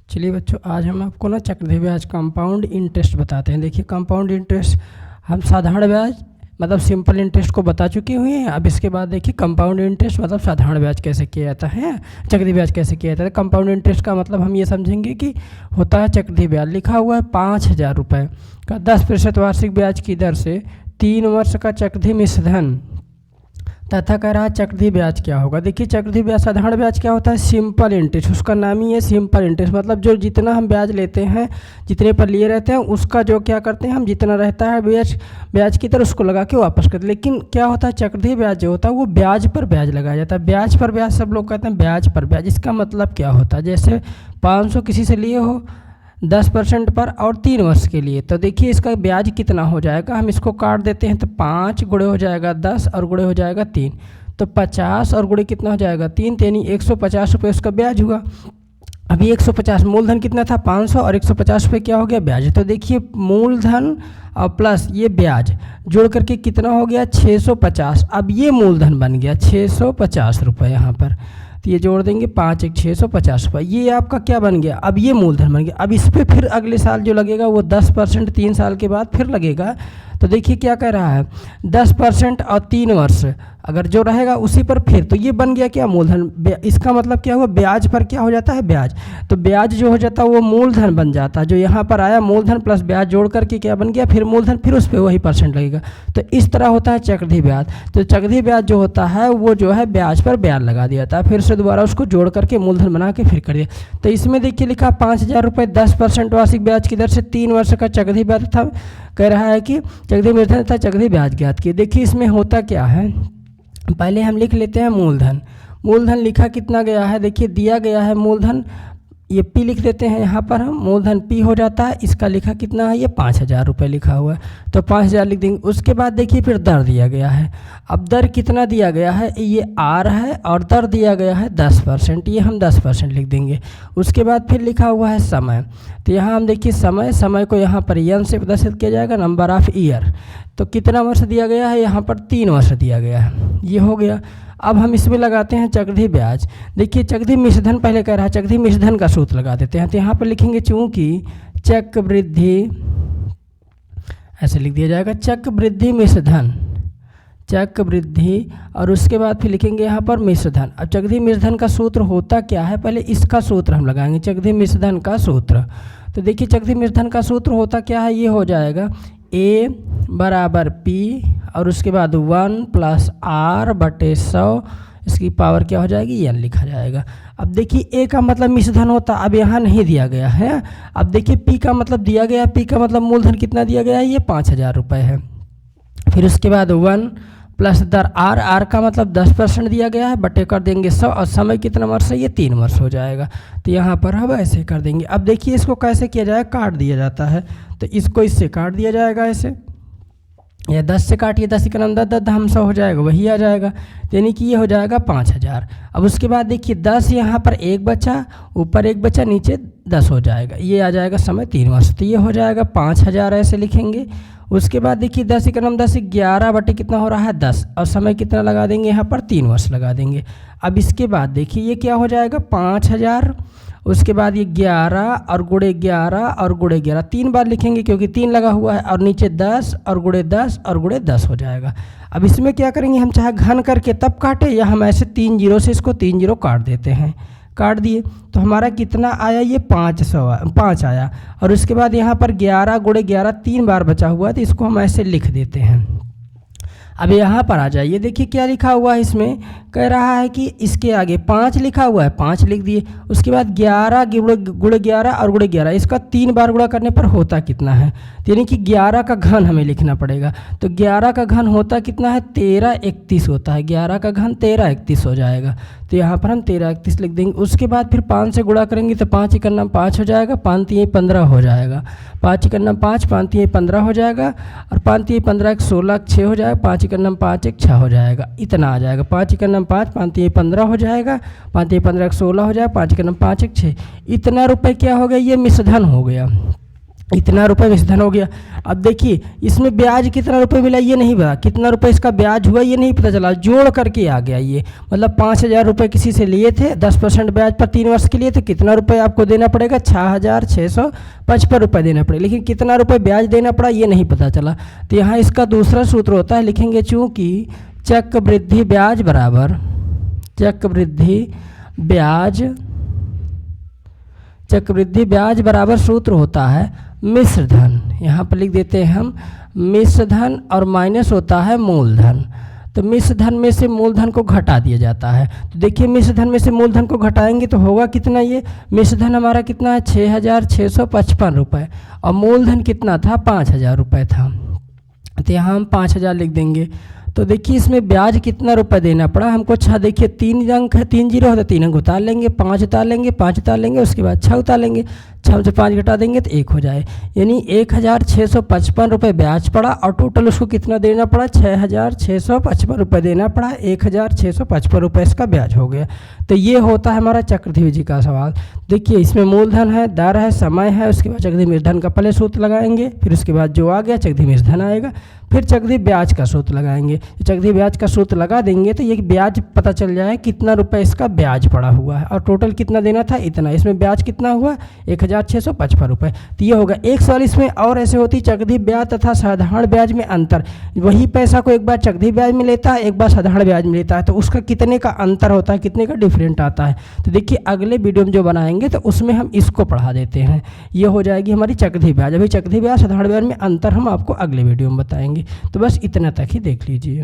चलिए बच्चों, आज हम आपको ना चक्रवृद्धि ब्याज कंपाउंड इंटरेस्ट बताते हैं। देखिए, कंपाउंड इंटरेस्ट हम साधारण ब्याज मतलब सिंपल इंटरेस्ट को बता चुके हुए हैं। अब इसके बाद देखिए कंपाउंड इंटरेस्ट मतलब साधारण ब्याज कैसे किया जाता है, चक्रवृद्धि ब्याज कैसे किया जाता है। कंपाउंड इंटरेस्ट का मतलब हम ये समझेंगे कि होता है चक्रवृद्धि ब्याज लिखा हुआ है 5,000 रुपये का 10% वार्षिक ब्याज की दर से 3 वर्ष का चक्रवृद्धि मिश्रधन तथा कह रहा है चक्रवृद्धि ब्याज क्या होगा। देखिए, चक्रवृद्धि ब्याज साधारण ब्याज क्या होता है, सिंपल इंटरेस्ट, उसका नाम ही है सिंपल इंटरेस्ट। मतलब जो जितना हम ब्याज लेते हैं, जितने पर लिए रहते हैं, उसका जो क्या करते हैं हम, जितना रहता है ब्याज की तरह उसको लगा के वापस करते हैं। लेकिन क्या होता है, चक्रवृद्धि ब्याज जो होता है वो ब्याज पर ब्याज लगाया जाता है। ब्याज पर ब्याज सब लोग कहते हैं ब्याज पर ब्याज। इसका मतलब क्या होता है, जैसे 500 किसी से लिए हो 10% पर और 3 वर्ष के लिए, तो देखिए इसका ब्याज कितना हो जाएगा। हम इसको काट देते हैं तो 5 गुणे हो जाएगा 10 और गुणे हो जाएगा 3, तो 50 और गुणे कितना हो जाएगा 3, यानी 150 रुपये उसका ब्याज हुआ। अभी 150 मूलधन कितना था 500 और 150 रुपये क्या हो गया ब्याज। तो देखिए मूलधन और प्लस ये ब्याज जोड़ करके कितना हो गया 650। अब ये मूलधन बन गया 650 रुपये यहाँ पर, तो ये जोड़ देंगे 5 1 650 रुपये, ये आपका क्या बन गया, अब ये मूलधन बन गया। अब इस पर फिर अगले साल जो लगेगा वो 10% 3 साल के बाद फिर लगेगा। तो देखिए क्या कह रहा है 10% और 3 वर्ष अगर जो रहेगा उसी पर फिर, तो ये बन गया क्या मूलधन। इसका मतलब क्या हुआ, ब्याज पर क्या हो जाता है ब्याज, तो ब्याज जो हो जाता है वो मूलधन बन जाता है। जो यहाँ पर आया मूलधन प्लस ब्याज जोड़ करके क्या बन गया फिर मूलधन, फिर उस पर वही % लगेगा। तो इस तरह होता है चक्रवृद्धि ब्याज। तो चक्रवृद्धि ब्याज जो होता है वो जो है ब्याज पर ब्याज लगा दिया जाता है, फिर से दोबारा उसको जोड़ करके मूलधन बना के फिर कर दिया। तो इसमें देखिए लिखा 5,000 रुपये 10% वार्षिक ब्याज की दर से 3 वर्ष का चक्रवृद्धि ब्याज था। कह रहा है कि चक्रवृद्धि मिश्रधन तथा चक्रवृद्धि ब्याज ज्ञात किए। देखिए इसमें होता क्या है, पहले हम लिख लेते हैं मूलधन। मूलधन लिखा कितना गया है, देखिए दिया गया है मूलधन, ये P लिख देते हैं यहाँ पर हम, मूलधन P हो जाता है। इसका लिखा कितना है, ये 5,000 रुपये लिखा हुआ है, तो 5,000 लिख देंगे। उसके बाद देखिए फिर दर दिया गया है। अब दर कितना दिया गया है, ये R है और दर दिया गया है 10%, ये हम 10% लिख देंगे। उसके बाद फिर लिखा हुआ है समय, तो यहाँ हम देखिए समय को यहाँ पर n से प्रदर्शित किया जाएगा, नंबर ऑफ ईयर। तो कितना वर्ष दिया गया है, यहाँ पर 3 वर्ष दिया गया है, ये हो गया। अब हम इसमें लगाते हैं चक्रवृद्धि ब्याज। देखिए चक्रवृद्धि मिश्रधन पहले कह रहा है, चक्रवृद्धि मिश्रधन का सूत्र लगा देते हैं। तो यहाँ पर लिखेंगे चूँकि चक्रवृद्धि, ऐसे लिख दिया जाएगा चक्रवृद्धि मिश्रधन, चक्रवृद्धि, और उसके बाद फिर लिखेंगे यहाँ पर मिश्रधन। अब चक्रवृद्धि मिश्रधन का सूत्र होता क्या है, पहले इसका सूत्र हम लगाएंगे, चक्रवृद्धि मिश्रधन का सूत्र। तो देखिए चक्रवृद्धि मिश्रधन का सूत्र होता क्या है, ये हो जाएगा A बराबर P और उसके बाद 1 + R/100, इसकी पावर क्या हो जाएगी n लिखा जाएगा। अब देखिए A का मतलब मिश्रधन होता, अब यहाँ नहीं दिया गया है। अब देखिए P का मतलब दिया गया, P का मतलब मूलधन कितना दिया गया है, ये 5,000 रुपये है। फिर उसके बाद 1 + दर R का मतलब 10% दिया गया है, बटे कर देंगे 100, और समय कितना वर्ष है, ये 3 वर्ष हो जाएगा। तो यहाँ पर हम ऐसे कर देंगे। अब देखिए इसको कैसे किया जाएगा, काट दिया जाता है, तो इसको इससे काट दिया जाएगा ऐसे, या 10 से काटिए, 10 का नाम 10 हम 100 हो जाएगा, वही आ जाएगा, यानी कि ये हो जाएगा 5,000। अब उसके बाद देखिए 10 यहाँ पर 1 बचा, ऊपर 1 बचा, नीचे 10 हो जाएगा, ये आ जाएगा समय 3 वर्ष, तो ये हो जाएगा 5,000 ऐसे लिखेंगे। उसके बाद देखिए 10 का नाम 10, 11 बटे कितना हो रहा है 10, और समय कितना लगा देंगे यहाँ पर 3 वर्ष लगा देंगे। अब इसके बाद देखिए ये क्या हो जाएगा 5,000, उसके बाद ये 11 और गुणे 11 और गुणे 11, 3 बार लिखेंगे क्योंकि 3 लगा हुआ है, और नीचे 10 और गुणे 10 और गुणे 10 हो जाएगा। अब इसमें क्या करेंगे, हम चाहे घन करके तब काटे, या हम ऐसे 3 जीरो से इसको 3 जीरो काट देते हैं, काट दिए तो हमारा कितना आया, ये 5 आया। और उसके बाद यहाँ पर 11 गुणे 11 3 बार बचा हुआ है, तो इसको हम ऐसे लिख देते हैं। अब यहाँ पर आ जाइए, देखिए क्या लिखा हुआ है इसमें, कह रहा है कि इसके आगे 5 लिखा हुआ है, 5 लिख दिए। उसके बाद 11 गुणे 11 और गुणे 11, इसका 3 बार गुणा करने पर होता कितना है, यानी कि 11 का घन हमें लिखना पड़ेगा। तो 11 का घन होता कितना है, 1331 होता है, 11 का घन 1331 हो जाएगा, तो यहाँ पर हम 1331 लिख देंगे। उसके बाद फिर 5 से गुणा करेंगे तो 5 × 9 5 हो जाएगा, 5 × 3 15 हो जाएगा, 5 × 9 5, 5 × 3 15 हो जाएगा, और 5 × 3 15 16 6 हो जाएगा, 5 × 9 5 1 6 हो जाएगा, इतना आ जाएगा। 5 × 9 5, 5 × 3 15 हो जाएगा, 5 × 3 15 16 हो जाएगा, 5 × 9 5 1 6, इतना रुपये क्या हो गया, ये मिश्रधन हो गया। इतना रुपए मिश्र धन हो गया। अब देखिए इसमें ब्याज कितना रुपए मिला ये नहीं पता, कितना रुपए इसका ब्याज हुआ ये नहीं पता चला, जोड़ करके आ गया ये। मतलब 5,000 रुपये किसी से लिए थे 10% ब्याज पर 3 वर्ष के लिए, तो कितना रुपए आपको देना पड़ेगा, 6,655 रुपये देना पड़ेगा। लेकिन कितना रुपए ब्याज देना पड़ा ये नहीं पता चला। तो यहाँ इसका दूसरा सूत्र होता है, लिखेंगे चूँकि चक्रवृद्धि ब्याज बराबर चक्रवृद्धि ब्याज बराबर सूत्र होता है मिश्र धन। यहाँ पर लिख देते हैं हम मिश्र धन और माइनस होता है मूलधन। तो मिश्र धन में से मूलधन को घटा दिया जाता है। तो देखिए मिश्र धन में से मूलधन को घटाएंगे तो होगा कितना, ये मिश्र धन हमारा कितना है 6,655 रुपये और मूलधन कितना था 5,000 रुपये था। तो यहाँ हम 5,000 लिख देंगे। तो देखिए इसमें ब्याज कितना रुपए देना पड़ा हमको, 6 देखिए 3 अंक है, 3 जीरो है तो 3 अंक उतार लेंगे, 5 उतार लेंगे, 5 उतार लेंगे, उसके बाद 6 उतार लेंगे, 6 से 5 घटा देंगे तो 1 हो जाए। यानी 1,655 रुपये ब्याज पड़ा और टोटल उसको कितना देना पड़ा 6,655 रुपये देना पड़ा, 1,655 रुपये इसका ब्याज हो गया। तो ये होता है हमारा चक्रवृद्धि का सवाल। देखिए इसमें मूलधन है, दर है, समय है, उसके बाद चक्रवृद्धि मिश्र धन का पहले सूत्र लगाएंगे, फिर उसके बाद जो आ गया चक्रवृद्धि मिश्र धन आएगा, फिर चक्रवृद्धि ब्याज का सूत्र लगाएंगे। चक्रवृद्धि ब्याज का सूत्र लगा देंगे तो ये ब्याज पता चल जाए कितना रुपए इसका ब्याज पड़ा हुआ है और टोटल कितना देना था इतना, इसमें ब्याज कितना हुआ 1,655 रुपये। तो ये होगा। एक सवाल इसमें और ऐसे होती चक्रवृद्धि ब्याज तथा साधारण ब्याज में अंतर। वही पैसा को एक बार चक्रवृद्धि ब्याज में लेता है, एक बार साधारण ब्याज में लेता है, तो उसका कितने का अंतर होता है, कितने का डिफरेंट आता है। तो देखिए अगले वीडियो में जो बनाएंगे तो उसमें हम इसको पढ़ा देते हैं। ये हो जाएगी हमारी चक्रवृद्धि ब्याज। अभी चक्रवृद्धि ब्याज साधारण ब्याज में अंतर हम आपको अगले वीडियो में बताएंगे। तो बस इतना तक ही देख लीजिए।